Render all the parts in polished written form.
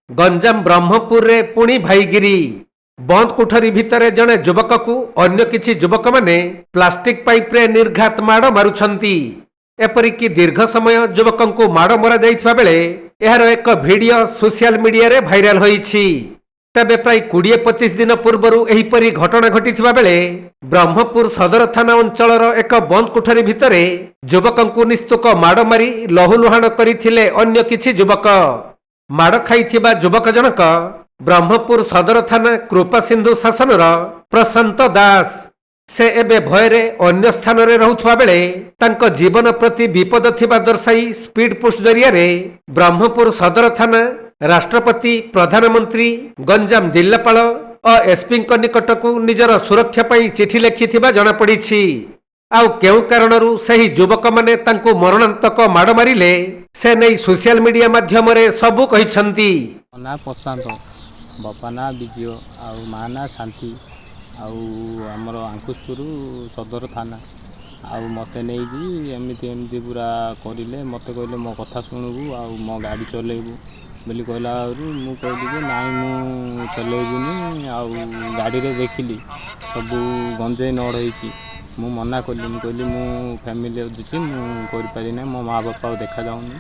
गंजाम ब्रह्मपुर रे पुणी भाईगिरी बंद कोठरी भितर जड़े युवक को अन्य किछि युवक माने प्लास्टिक पाइप रे निर्घात माड़ मारुछंती। एपरिकी दीर्घ समय युवक को माड़ मरा जाइथिबा बेले एहार एक वीडियो सोशल मीडिया रे भाइराल होईछि। तबे प्राय 20-25 दिन पूर्व एहिपरि घटना घटिथिबा बेले ब्रह्मपुर सदर थाना अंचलर एक बंद कोठरी भितर युवक को निस्तुक माड़ मारी लहुलुहाण करिथिले अन्य किछि युवक। माड़ खाइथिबा युवक जनक ब्रह्मपुर सदर थाना कृपा सिंधु शासनर प्रशांत दास। से एबे भयरे अन्य स्थान रे रहुथबा बेले तांको जीवन प्रति विपद थिबा दर्शाई स्पीड पोस्ट जरिया रे ब्रह्मपुर सदर थाना राष्ट्रपति प्रधानमंत्री गंजाम जिल्लापाल और एसपी निकट को निजर सुरक्षा पई चिठी लिखिथिबा जणा पड़िछि। आउ केउ कारणरू सही युवक माने तांको मरणांतक माड़ मारिले से नहीं सोशल मीडिया माध्यम रे सबु कहिछंती। ना प्रशांत बापा ना विजय आउ माँ ना शांति आउ आमर आंकुशपुर सदर थाना आउ मते नहीं एमती एमती पूरा करें मत कहले मो कथा शुणुबू आउ मो गाड़ी चलेबू बोली कहला मु कहली कि नाई मु चलेबुनी आउ गाड़ी रे देखिली सब गंजे नड़ होती मु मना कली मु कहली मु फैमिली अच्छी मुझे ना मो माँ बापा देखा जाऊनी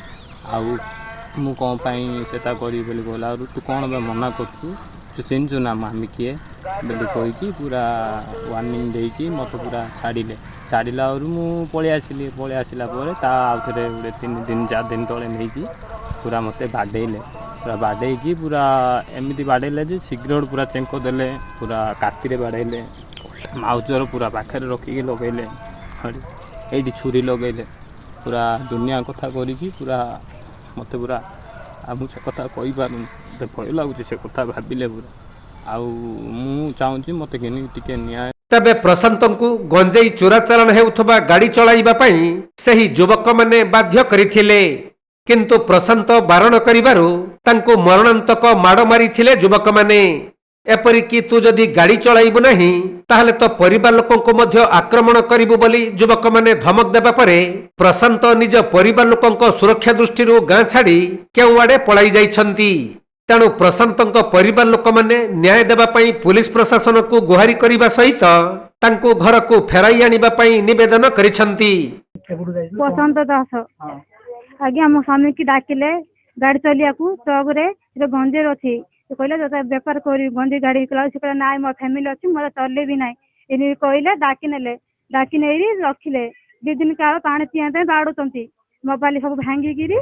आउ मु कौन सेटा करी बोली कहला तू कौन बे मना करू तू चिन्हचु ना मामी किए बोली कहीकि पूरा वार्निंग देकी मत पूरा छाड़िले छाड़िला मु पलि आसला आउ थे गोटे 3 दिन 4 दिन तले नहीं पूरा मत बाडेले पूरा बाडेकी पूरा एमती बाडेले जे सिगरेट पूरा चेंक देले पूरा काती बाडेले माउचर पूरा पाखे रखिकी लगेले ये छुरी लगेले पूरा दुनिया कथा करी पूरा मत पूरा मुझे कथा कही पारूँ भय लगुच से कथा भाविले पूरा आउ मु चाहूँगी मत टिके न्याय। तबे प्रशांत को गंजेई चोराचालाण हेउथबा गाड़ी चलाइबा पई सही युवक माने बाध्य करिथिले किंतु प्रशांत बारण करिबारु तांको मरणांतक माड़ मारिथिले युवक माने। एपरिकी तू जदि गाड़ी चलाइबु नहीं ताहले तो परिवार लोकों को मध्य आक्रमण करिबु बोली युवक माने धमक देबा परे प्रशांत निज परिवार लोकों सुरक्षा दृष्टि गाँ छाड़ी केउ आड़े पलाई जाइछंती। तेणु प्रशांत परिवार लोक माने न्याय देबा पई पुलिस प्रशासन को गुहारी करिबा सहित तांको घर को फेराई आनिबा पई निवेदन करिछंती। प्रशांत दास आज्ञा मो स्वामी की डाकिले गाड़ी चलिया को तबरे जो गंजेर अछि तो कहले जो व्यापार करी गंजे गाड़ी कला से कहले नाय मो फैमिली अछि मोर चले भी नाय एनी कहले डाकी नेरी रखिले 2 दिन काल पानी पियाते बाडुचंती मोबाइल सब भांगी गिरी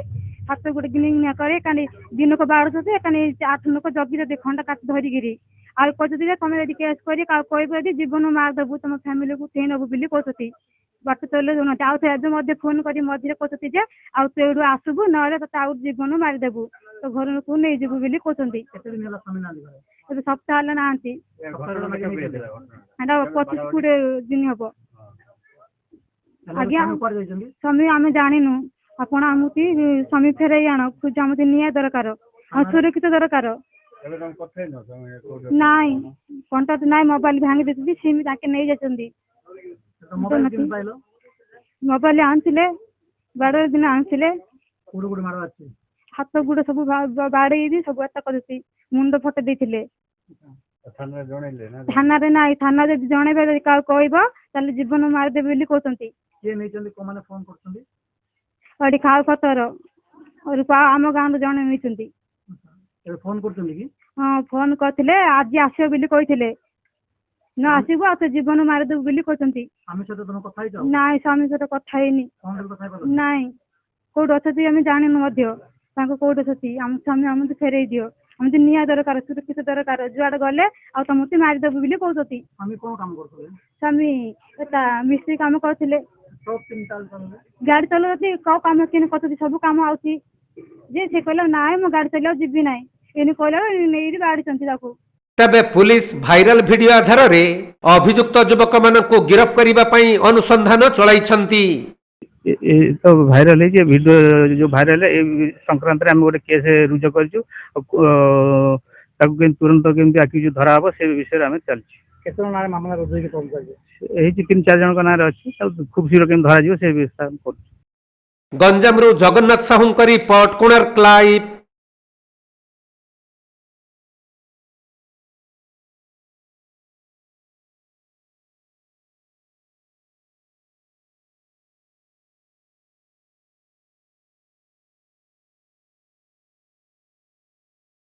हाथ गोटे गिनिंग करे कानी दिन को बाडुचंती कानी 8 लोक जगी दे खंडा काट धरी गिरी आ कहते जे तुम यदि केस करी का कहबे यदि जीवन मार देबू तुम फैमिली को केन नबू बिली कहते बाट चले जोन आउ थे मध्य फोन करी मझे कहते जे आउ तेडू आसबू नले तो आउ जीवन मार देबू तो घर को नहीं जीवू बिली कहते सप्ताह हला नांती 25-20 दिन हम आज्ञा स्वामी आम जानिनु आपण आमती स्वामी फेरई आण खुद आमती निया दरकार और सुरक्षित दरकार नाई कंटाक्ट नाई मोबाइल भांगी देती सिम ताके नहीं जाचंदी मोबाइल आनथिले 12 दिन आनथिले हाथ गुड़ सब बाड़े सब एता करती मुंड फटे देथिले थाना रे नाई थाना जे जणेबे का कहबो ताले जीवन मार देबे बोली कहतंती के नैचंदी को माने फोन करतंदी अडी खाल पतर और आम गाँव जने नैचंदी फोन करतंदी कि हां फोन करथिले आज आसियो बोली कहिथिले न आसीबो आ तो जीवन मार देबो बोली कहतंती आमी सतो तुम कथा हिजाओ नाई स्वामी सतो कथा हेनी फोन रे कथा हेबो नाई कोड अथती आमी जानिनु मध्य तांको कोड अथती आम स्वामी आम तो फेरै दियो हम तो निया दरकार सुरक्षित दरकार जुआड गले आ तो मते मार देबो बोली कहतती आमी कोन काम करथले स्वामी एता मिस्त्री काम करथिले गाड़ी चलती कौ काम के कत सब काम आउची जे से कहला नाय मो गाड़ी चलिया जीबी नाय एने कहला नेरी बाड़ी चंती ताको। तबे पुलिस भाइराल वीडियो आधार रे अभियुक्त युवक मान को गिरफ्त करबा पई अनुसंधान चलाइछंती। तो भाइराल है वीडियो जो भाइराल है संक्रांत हम गोटे केस रुजु करछु ताकू तुरंत केमती आखि धरा हम से विषय में चलछि। କେତେ ନାଁରେ ମାମଲା ରୁଜୁ ହେଇକି କଣ କରିବେ ଏଇ 3-4 ଜଣଙ୍କ ନାଁରେ ଅଛି ତାକୁ ଖୁବ୍ ଶୀଘ୍ର କେମିତି ଧରାଯିବ ସେ ବ୍ୟବସ୍ଥା କରୁଛୁ। ଗଞ୍ଜାମରୁ ଜଗନ୍ନାଥ ସାହୁଙ୍କ ରିପୋର୍ଟ, କୋଣାର୍କ ଲାଇଭ୍।